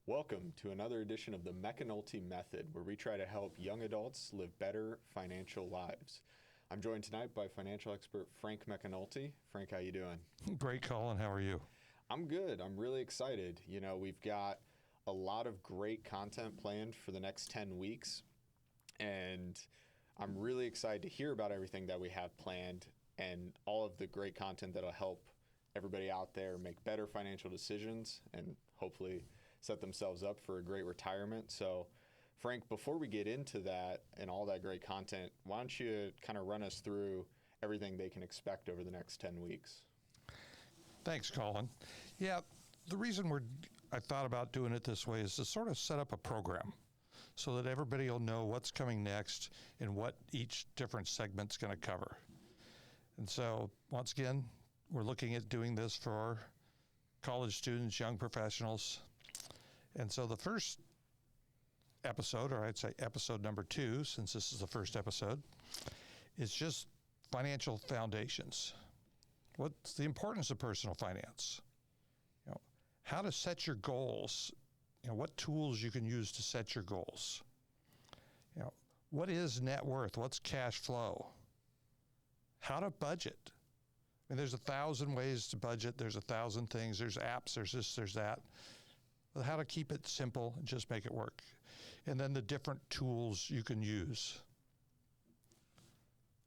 Welcome to another edition of the McEnulty Method, where we try to help young adults live better financial lives. I'm joined tonight by financial expert Frank McEnulty. Frank, how you doing? Great, Colin. How are you? I'm good. I'm really excited. You know, we've got a lot of great content planned for the next 10 weeks, and I'm really excited to hear about everything that we have planned and all of the great content that'll help everybody out there make better financial decisions and hopefully set themselves up for a great retirement. So, Frank, before we get into that and all that great content, why don't you kind of run us through everything they can expect over the next 10 weeks? Thanks, Colin. Yeah, the reason I thought about doing it this way is to sort of set up a program so that everybody will know what's coming next and what each different segment's going to cover. And so, once again, we're looking at doing this for college students, young professionals. And so the first episode, or I'd say episode number 2, since this is the first episode, is just financial foundations. What's the importance of personal finance? You know, how to set your goals. You know, what tools you can use to set your goals. You know, what is net worth? What's cash flow? How to budget. I mean, there's 1,000 ways to budget. There's 1,000 things. There's apps. There's this. There's that. How to keep it simple and just make it work. And then the different tools you can use.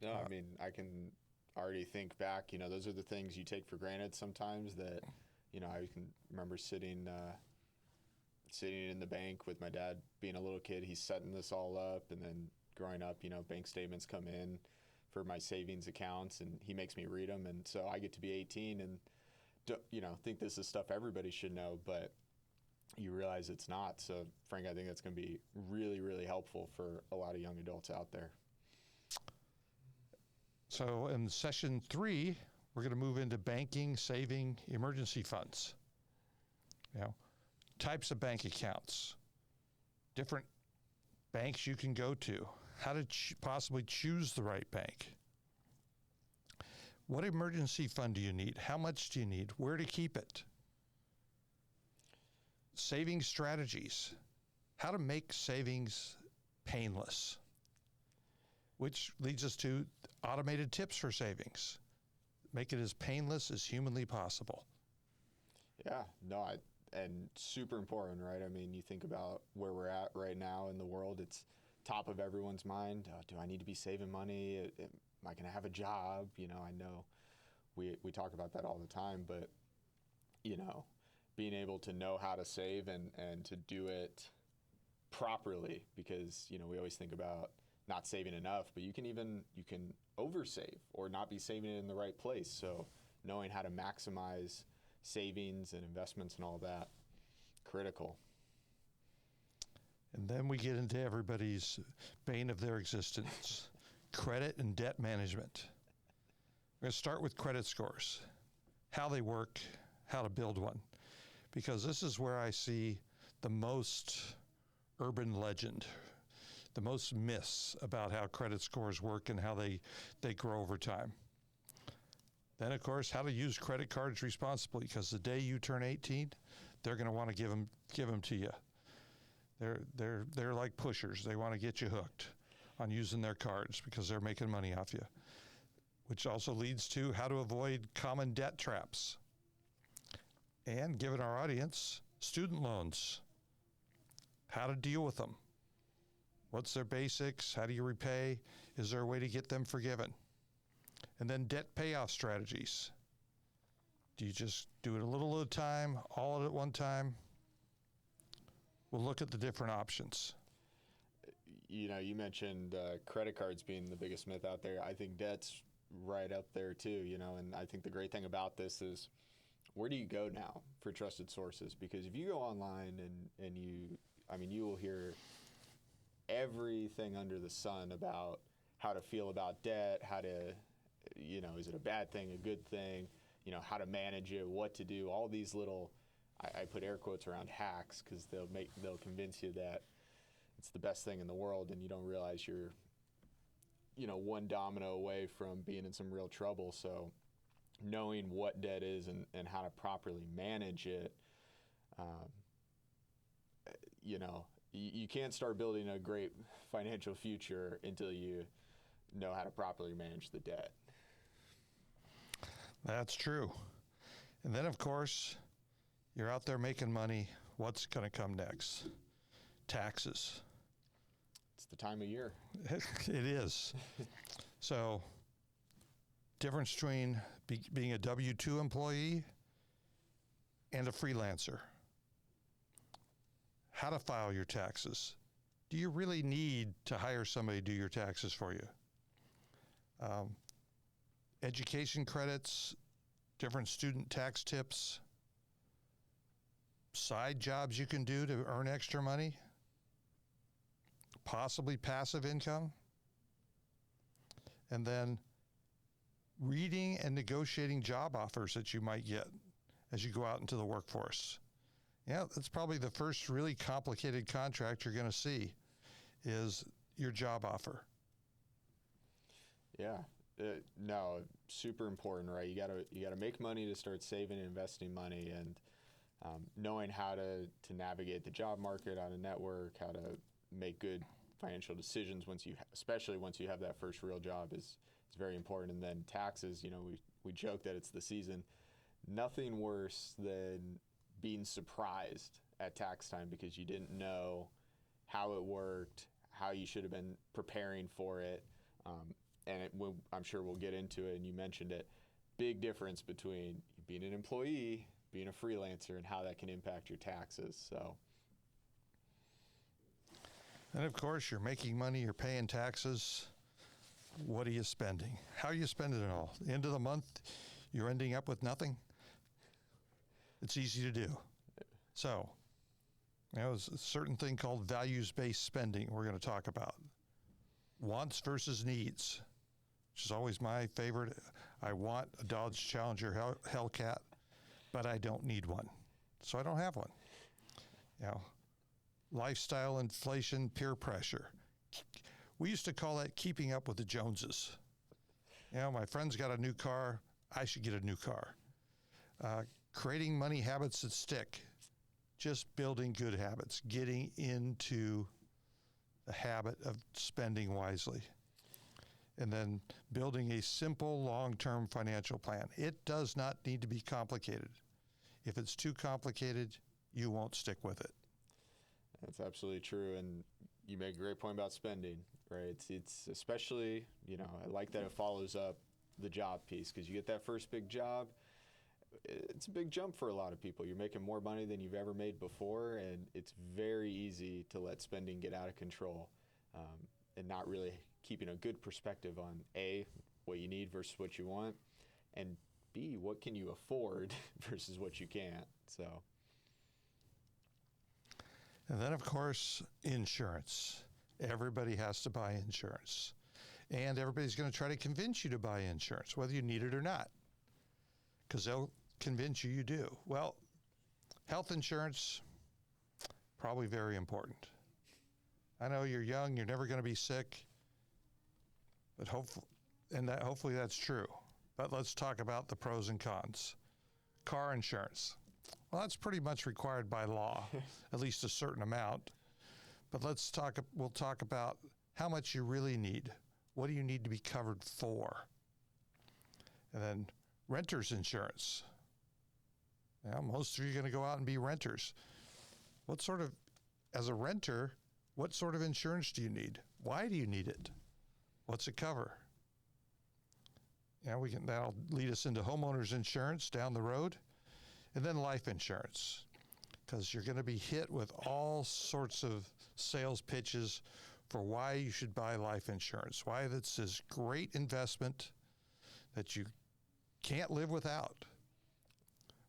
No, I mean, I can already think back, you know, those are the things you take for granted sometimes that, you know, I can remember sitting in the bank with my dad being a little kid. He's setting this all up, and then growing up, you know, bank statements come in for my savings accounts, and he makes me read them. And so I get to be 18 and, you know, think this is stuff everybody should know, but you realize it's not. So, Frank, I think that's going to be really, really helpful for a lot of young adults out there. So in session 3, we're going to move into banking, saving, emergency funds. You know, types of bank accounts, different banks you can go to, how to possibly choose the right bank. What emergency fund do you need? How much do you need? Where to keep it? Saving strategies, how to make savings painless, which leads us to automated tips for savings. Make it as painless as humanly possible. Yeah, no, and super important, right? I mean, you think about where we're at right now in the world, it's top of everyone's mind. Do I need to be saving money? Am I going to have a job? You know, I know we talk about that all the time, but, you know, being able to know how to save and to do it properly, because, you know, we always think about not saving enough, but you can oversave or not be saving it in the right place. So knowing how to maximize savings and investments and all that, critical. And then we get into everybody's bane of their existence, credit and debt management. We're going to start with credit scores, how they work, how to build one. Because this is where I see the most urban legend, the most myths about how credit scores work and how they grow over time. Then, of course, how to use credit cards responsibly, because the day you turn 18, they're going to want to give them to you. They're like pushers. They want to get you hooked on using their cards because they're making money off you, which also leads to how to avoid common debt traps. And given our audience, student loans, how to deal with them. What's their basics? How do you repay? Is there a way to get them forgiven? And then debt payoff strategies. Do you just do it a little at a time, all at one time? We'll look at the different options. You know, you mentioned credit cards being the biggest myth out there. I think debt's right up there too, you know, and I think the great thing about this is, where do you go now for trusted sources? Because if you go online and you will hear everything under the sun about how to feel about debt, how to, you know, is it a bad thing, a good thing, you know, how to manage it, what to do, all these little, I put air quotes around hacks, because they'll convince you that it's the best thing in the world, and you don't realize you're, you know, one domino away from being in some real trouble. So knowing what debt is and how to properly manage it you can't start building a great financial future until you know how to properly manage the debt. That's true. And then, of course, you're out there making money. What's going to come next? Taxes. It's the time of year. It is. So, difference between being a W-2 employee and a freelancer. How to file your taxes. Do you really need to hire somebody to do your taxes for you? Education credits, different student tax tips, side jobs you can do to earn extra money, possibly passive income, and then reading and negotiating job offers that you might get as you go out into the workforce. Yeah, that's probably the first really complicated contract you're going to see is your job offer. Yeah. No, super important, right? You gotta make money to start saving and investing money, and knowing how to navigate the job market, how to network, how to make good financial decisions especially once you have that first real job is very important. And then taxes, we joke that it's the season. Nothing worse than being surprised at tax time because you didn't know how it worked, how you should have been preparing for it. I'm sure we'll get into it, and you mentioned it. Big difference between being an employee, being a freelancer, and how that can impact your taxes. So, and of course, you're making money, you're paying taxes. What are you spending? How are you spending it all? End of the month, you're ending up with nothing. It's easy to do. So, there's a certain thing called values-based spending we're going to talk about. Wants versus needs, which is always my favorite. I want a Dodge Challenger Hellcat, but I don't need one, so I don't have one. Lifestyle inflation, peer pressure. We used to call that keeping up with the Joneses. My friend's got a new car, I should get a new car. Creating money habits that stick. Just building good habits, getting into the habit of spending wisely. And then building a simple long-term financial plan. It does not need to be complicated. If it's too complicated, you won't stick with it. That's absolutely true. And you make a great point about spending, right? It's especially, I like that it follows up the job piece, because you get that first big job. It's a big jump for a lot of people. You're making more money than you've ever made before, and it's very easy to let spending get out of control, and not really keeping a good perspective on A, what you need versus what you want, and B, what can you afford versus what you can't. So, and then of course, insurance. Everybody has to buy insurance, and everybody's going to try to convince you to buy insurance, whether you need it or not, because they'll convince you do. Well, health insurance, probably very important. I know you're young, you're never going to be sick, but hopefully that's true. But let's talk about the pros and cons. Car insurance. Well, that's pretty much required by law, at least a certain amount. But we'll talk about how much you really need. What do you need to be covered for? And then renter's insurance. Most of you are going to go out and be renters. As a renter, what sort of insurance do you need? Why do you need it? What's it cover? That'll lead us into homeowners insurance down the road, and then life insurance, because you're going to be hit with all sorts of sales pitches for why you should buy life insurance, why that's this great investment that you can't live without.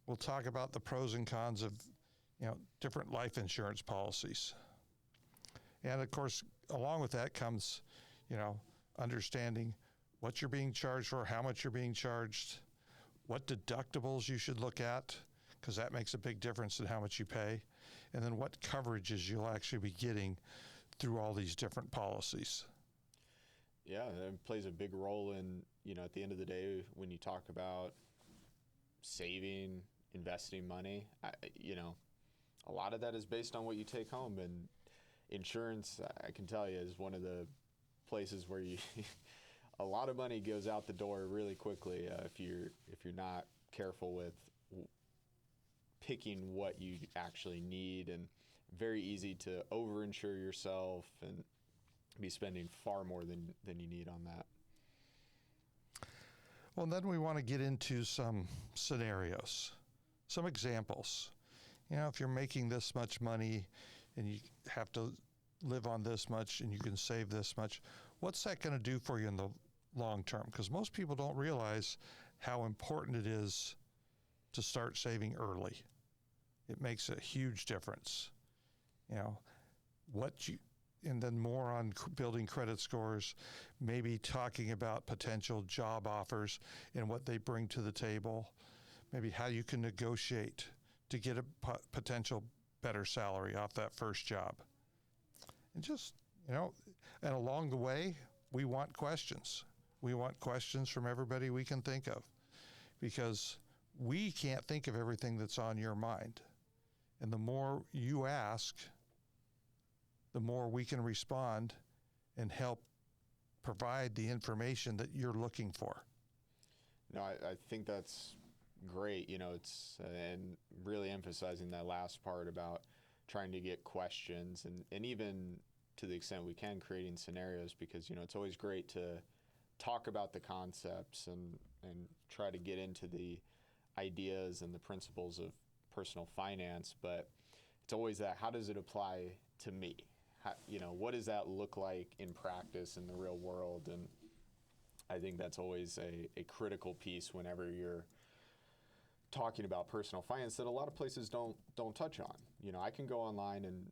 We'll talk about the pros and cons of, different life insurance policies. And of course, along with that comes, understanding what you're being charged for, how much you're being charged, what deductibles you should look at, because that makes a big difference in how much you pay, and then what coverages you'll actually be getting through all these different policies. Yeah, it plays a big role in, at the end of the day, when you talk about saving, investing money, a lot of that is based on what you take home. And insurance, I can tell you, is one of the places where you a lot of money goes out the door really quickly if you're not careful with picking what you actually need, and very easy to overinsure yourself and be spending far more than you need on that. Well, then we want to get into some scenarios, some examples. If you're making this much money and you have to live on this much and you can save this much, what's that going to do for you in the long term? Because most people don't realize how important it is to start saving early. It makes a huge difference. And then more on building credit scores, maybe talking about potential job offers and what they bring to the table, maybe how you can negotiate to get a potential better salary off that first job. And just, and along the way, we want questions. We want questions from everybody we can think of, because we can't think of everything that's on your mind. And the more you ask, the more we can respond and help provide the information that you're looking for. No, I think that's great. It's and really emphasizing that last part about trying to get questions, and even to the extent we can, creating scenarios, because it's always great to talk about the concepts and try to get into the ideas and the principles of personal finance, but it's always that, how does it apply to me? What does that look like in practice in the real world? And I think that's always a critical piece whenever you're talking about personal finance that a lot of places don't touch on. I can go online and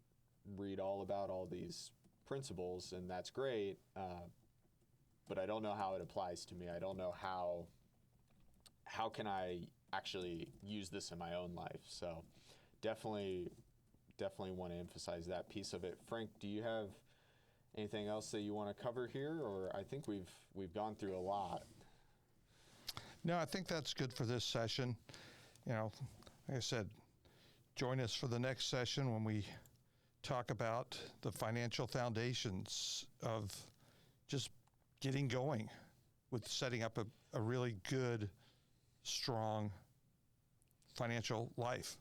read all about all these principles, and that's great, but I don't know how it applies to me. I don't know how can I actually use this in my own life. So definitely want to emphasize that piece of it. Frank, do you have anything else that you want to cover here, or I think we've gone through a lot? No, I think that's good for this session. Like I said, join us for the next session when we talk about the financial foundations of just getting going with setting up a really good, strong financial life.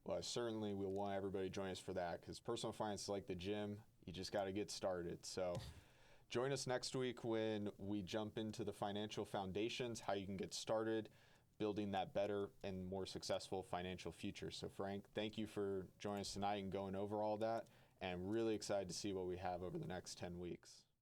Well, certainly we'll want everybody to join us for that, because personal finance is like the gym. You just got to get started. So join us next week when we jump into the financial foundations, how you can get started building that better and more successful financial future. So Frank, thank you for joining us tonight and going over all that, and really excited to see what we have over the next 10 weeks.